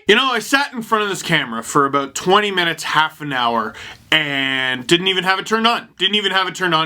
You know, I sat in front of this camera for about 20 minutes, half an hour, and didn't even have it turned on.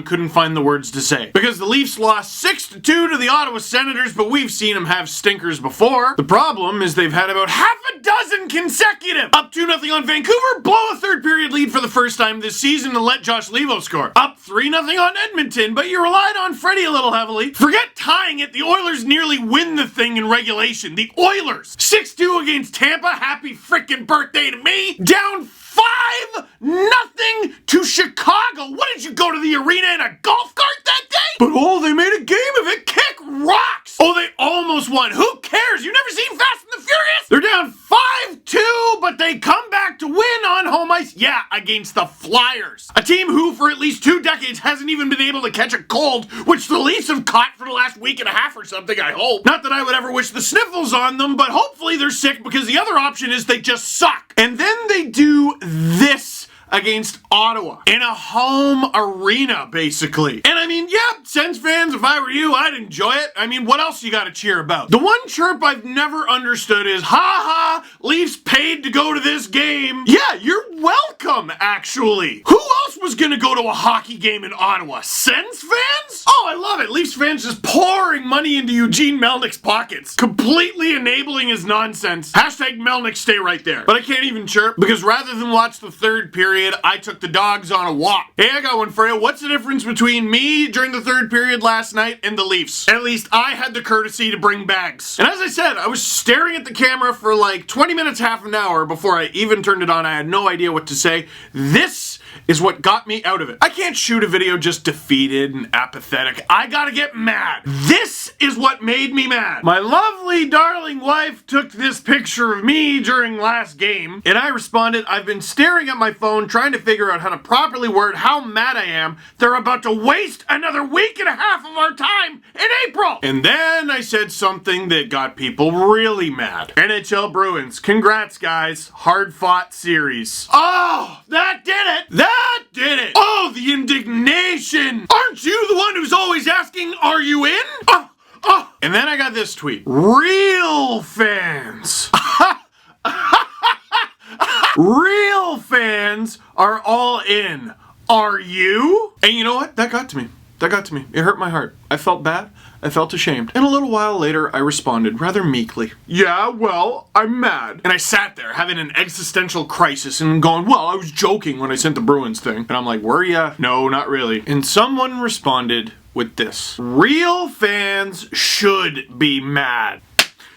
Couldn't find the words to say. Because the Leafs lost 6-2 to the Ottawa Senators, but we've seen them have stinkers before. The problem is they've had about half a dozen consecutive. Up 2-0 on Vancouver, blow a third period lead for the first time this season and let Josh Levo score. Up 3-0 on Edmonton, but you relied on Freddie a little heavily. Forget tying it, the Oilers nearly win the thing in regulation. The Oilers, 6-2 against Tampa, happy frickin' birthday to me. Down 5-0 to Chicago. What, did you go to the arena in a golf cart that day? But oh, they made a game of it. Kick rocks. Oh, they almost won. Who cares? You've never seen Fast and the Furious? They're down 5-2, but they come back to win on home ice. Yeah, against the Flyers. A team who, for at least 2 decades, hasn't even been able to catch a cold, which the Leafs have caught for the last week and a half or something, I hope. Not that I would ever wish the sniffles on them, but hopefully they're sick, because the other option is they just suck. And then they do this against Ottawa in a home arena, basically. And I mean, yeah, Sens fans, if I were you, I'd enjoy it. I mean, what else you gotta cheer about? The one chirp I've never understood is, ha ha, Leafs paid to go to this game. Yeah, you're welcome, actually. Who else was gonna go to a hockey game in Ottawa? Sens fans? Oh, I love it. Leafs fans just pouring money into Eugene Melnick's pockets, completely enabling his nonsense. Hashtag Melnick, stay right there. But I can't even chirp, because rather than watch the third period, I took the dogs on a walk. Hey, I got one for you. What's the difference between me during the third period last night and the Leafs? At least I had the courtesy to bring bags. And as I said, I was staring at the camera for like 20 minutes, half an hour before I even turned it on. I had no idea what to say. This is what got me out of it. I can't shoot a video just defeated and apathetic. I gotta get mad. This is what made me mad. My lovely, darling wife took this picture of me during last game, and I responded, I've been staring at my phone trying to figure out how to properly word how mad I am. They're about to waste another week and a half of our time in April. And then I said something that got people really mad. NHL Bruins, congrats guys. Hard fought series. Oh, that did it. That did it. Oh, the indignation. Aren't you the one who's always asking, are you in? Oh. And then I got this tweet. Real fans. Real fans are all in. Are you? And you know what? That got to me. It hurt my heart. I felt bad. I felt ashamed. And a little while later, I responded rather meekly. Yeah, well, I'm mad. And I sat there having an existential crisis and going, well, I was joking when I sent the Bruins thing. And I'm like, were ya? No, not really. And someone responded with this. Real fans should be mad.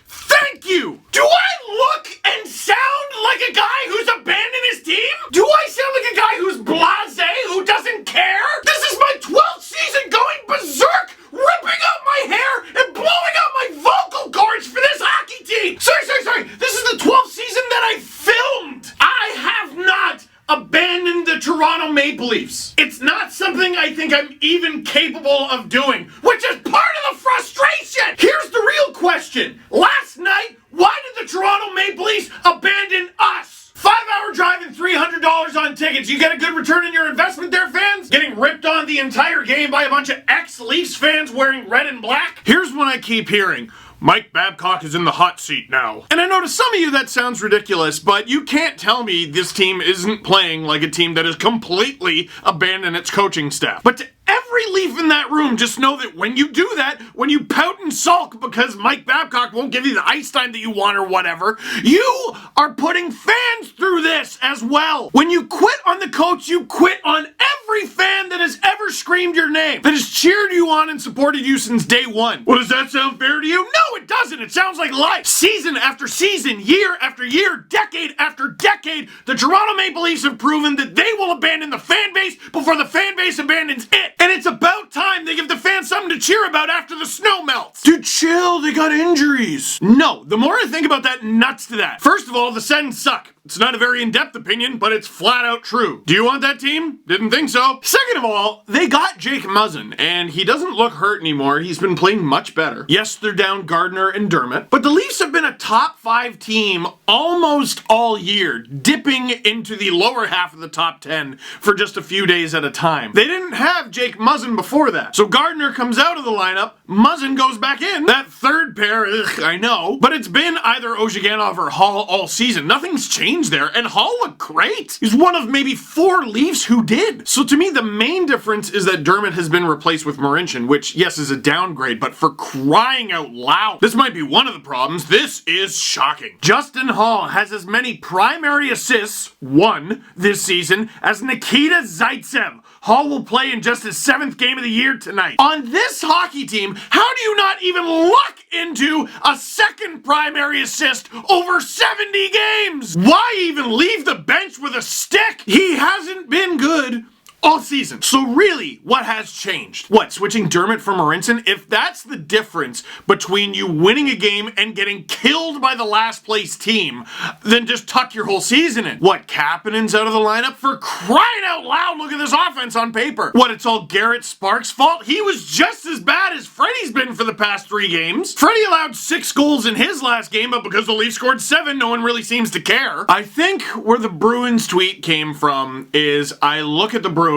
Thank you! Do I look and sound like a guy who's abandoned his team? Do I sound like a guy who's blasé, who doesn't care? This is my 12th season going berserk, ripping out my hair and blowing out my vocal cords for this hockey team! Sorry. This is the 12th season that I filmed! I have not abandoned the Toronto Maple Leafs. It's not something I think I'm even capable of doing, which is part of the frustration! Here's the real question. Last night, why did the Toronto Maple Leafs abandon us? 5-hour drive and $300 on tickets. You get a good return on your investment there, fans? Getting ripped on the entire game by a bunch of ex-Leafs fans wearing red and black? Here's what I keep hearing. Mike Babcock is in the hot seat now. And I know to some of you that sounds ridiculous, but you can't tell me this team isn't playing like a team that has completely abandoned its coaching staff. But to every Leaf in that room, just know that when you do that, when you pout and sulk because Mike Babcock won't give you the ice time that you want or whatever, you are putting fans through this as well. When you quit on the coach, you quit on every fan that has ever screamed your name, that has cheered you on and supported you since day one. Well, does that sound fair to you? No, it doesn't. It sounds like life. Season after season, year after year, decade after decade, the Toronto Maple Leafs have proven that they will abandon the fan base before the fan base abandons it. And it's about time they give the fans something to cheer about after the snow melts. Dude, chill. They got injuries. No, the more I think about that, nuts to that. First of all, the Sens suck. It's not a very in-depth opinion, but it's flat out true. Do you want that team? Didn't think so. Second of all, they got Jake Muzzin, and he doesn't look hurt anymore. He's been playing much better. Yes, they're down Gardner and Dermott, but the Leafs have been a top 5 team almost all year, dipping into the lower half of the top 10 for just a few days at a time. They didn't have Jake Muzzin before that. So Gardner comes out of the lineup, Muzzin goes back in. That third pair, I know, but it's been either Ozhiganov or Hall all season. Nothing's changed there, and Hall looked great. He's one of maybe 4 Leafs who did. So to me, the main difference is that Dermott has been replaced with Marincin, which, yes, is a downgrade, but for crying out loud, this might be one of the problems. This is shocking. Justin Hall has as many primary assists, 1, this season, as Nikita Zaitsev. Hall will play in just his 7th game of the year tonight. On this hockey team, how do you not even look into a second primary assist over 70 games? Why even leave the bench with a stick? He hasn't been good all season. So really, what has changed? What, switching Dermott for Marincin? If that's the difference between you winning a game and getting killed by the last place team, then just tuck your whole season in. What, Kapanen's out of the lineup? For crying out loud, look at this offense on paper. What, it's all Garrett Sparks' fault? He was just as bad as Freddie's been for the past 3 games. Freddie allowed 6 goals in his last game, but because the Leafs scored 7, no one really seems to care. I think where the Bruins tweet came from is I look at the Bruins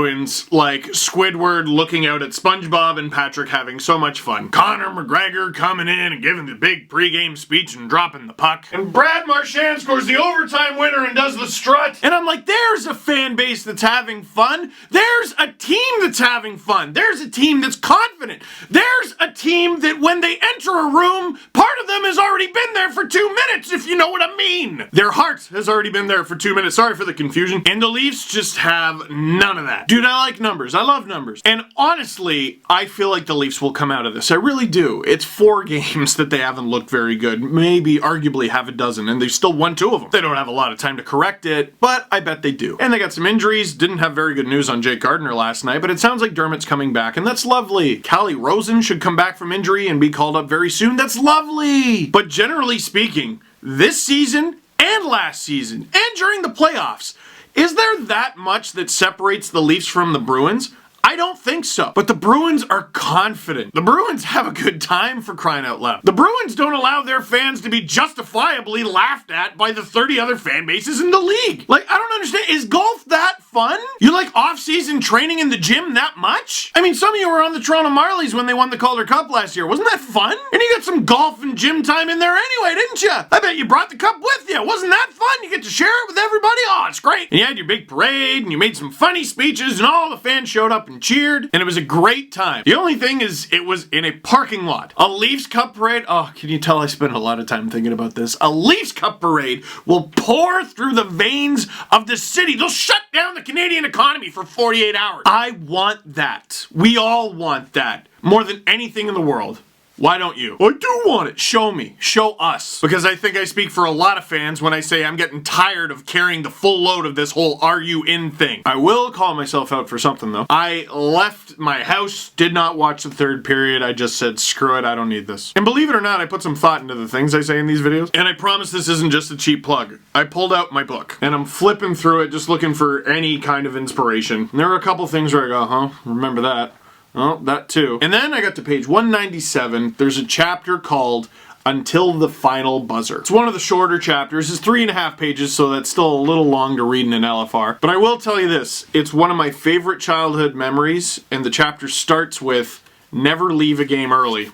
like Squidward looking out at SpongeBob and Patrick having so much fun. Conor McGregor coming in and giving the big pregame speech and dropping the puck. And Brad Marchand scores the overtime winner and does the strut. And I'm like, there's a fan base that's having fun. There's a team that's having fun. There's a team that's confident. There's a team that when they enter a room, part of them has already been there for 2 minutes, if you know what I mean. Their heart has already been there for 2 minutes. Sorry for the confusion. And the Leafs just have none of that. Dude, I like numbers. I love numbers. And honestly, I feel like the Leafs will come out of this. I really do. It's 4 games that they haven't looked very good. Maybe, arguably, half a dozen, and they've still won 2 of them. They don't have a lot of time to correct it, but I bet they do. And they got some injuries. Didn't have very good news on Jake Gardner last night, but it sounds like Dermott's coming back, and that's lovely. Callie Rosen should come back from injury and be called up very soon. That's lovely. But generally speaking, this season and last season, and during the playoffs, is there that much that separates the Leafs from the Bruins? I don't think so. But the Bruins are confident. The Bruins have a good time, for crying out loud. The Bruins don't allow their fans to be justifiably laughed at by the 30 other fan bases in the league. Like, I don't understand. Is golf that fun? You like off-season training in the gym that much? I mean, some of you were on the Toronto Marlies when they won the Calder Cup last year. Wasn't that fun? And you got some golf and gym time in there anyway, didn't you? I bet you brought the cup with you. Wasn't that fun? You get to share it with everybody. Oh, it's great. And you had your big parade, and you made some funny speeches, and all the fans showed up and cheered, and it was a great time. The only thing is, it was in a parking lot. A Leafs Cup parade, oh, can you tell I spent a lot of time thinking about this? A Leafs Cup parade will pour through the veins of the city. They'll shut down the Canadian economy for 48 hours. I want that. We all want that. More than anything in the world. Why don't you? I do want it. Show me. Show us. Because I think I speak for a lot of fans when I say I'm getting tired of carrying the full load of this whole "are you in" thing. I will call myself out for something though. I left my house, did not watch the 3rd period. I just said, screw it, I don't need this. And believe it or not, I put some thought into the things I say in these videos. And I promise this isn't just a cheap plug. I pulled out my book and I'm flipping through it just looking for any kind of inspiration. And there are a couple things where I go, huh, remember that. Oh, that too. And then I got to page 197. There's a chapter called Until the Final Buzzer. It's one of the shorter chapters. It's 3.5 pages, so that's still a little long to read in an LFR. But I will tell you this. It's one of my favorite childhood memories, and the chapter starts with, never leave a game early.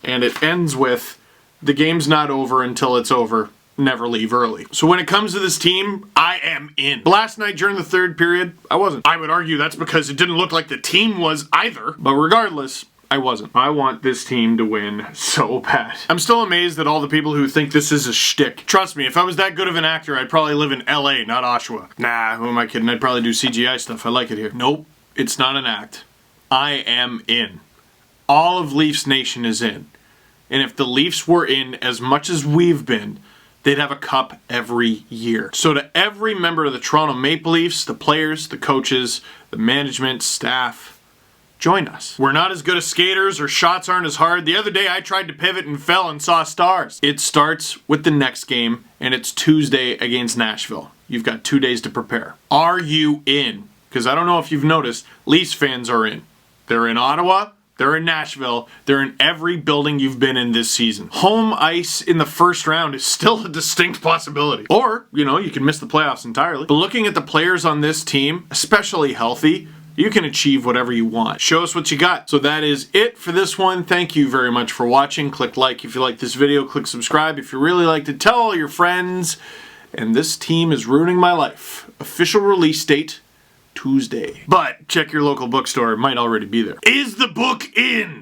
And it ends with, the game's not over until it's over. Never leave early. So when it comes to this team, I am in. Last night during the 3rd period, I wasn't. I would argue that's because it didn't look like the team was either. But regardless, I wasn't. I want this team to win so bad. I'm still amazed at all the people who think this is a shtick. Trust me, if I was that good of an actor, I'd probably live in LA, not Oshawa. Nah, who am I kidding? I'd probably do CGI stuff. I like it here. Nope, it's not an act. I am in. All of Leafs Nation is in. And if the Leafs were in as much as we've been, they'd have a cup every year. So to every member of the Toronto Maple Leafs, the players, the coaches, the management, staff, join us. We're not as good as skaters, or shots aren't as hard. The other day I tried to pivot and fell and saw stars. It starts with the next game, and it's Tuesday against Nashville. You've got 2 days to prepare. Are you in? Because I don't know if you've noticed, Leafs fans are in. They're in Ottawa, they're in Nashville, they're in every building you've been in this season. Home ice in the first round is still a distinct possibility. Or, you can miss the playoffs entirely. But looking at the players on this team, especially healthy, you can achieve whatever you want. Show us what you got. So that is it for this one. Thank you very much for watching. Click like if you like this video. Click subscribe if you really liked it. Tell all your friends. And this team is ruining my life. Official release date, Tuesday. But check your local bookstore. It might already be there. Is the book in?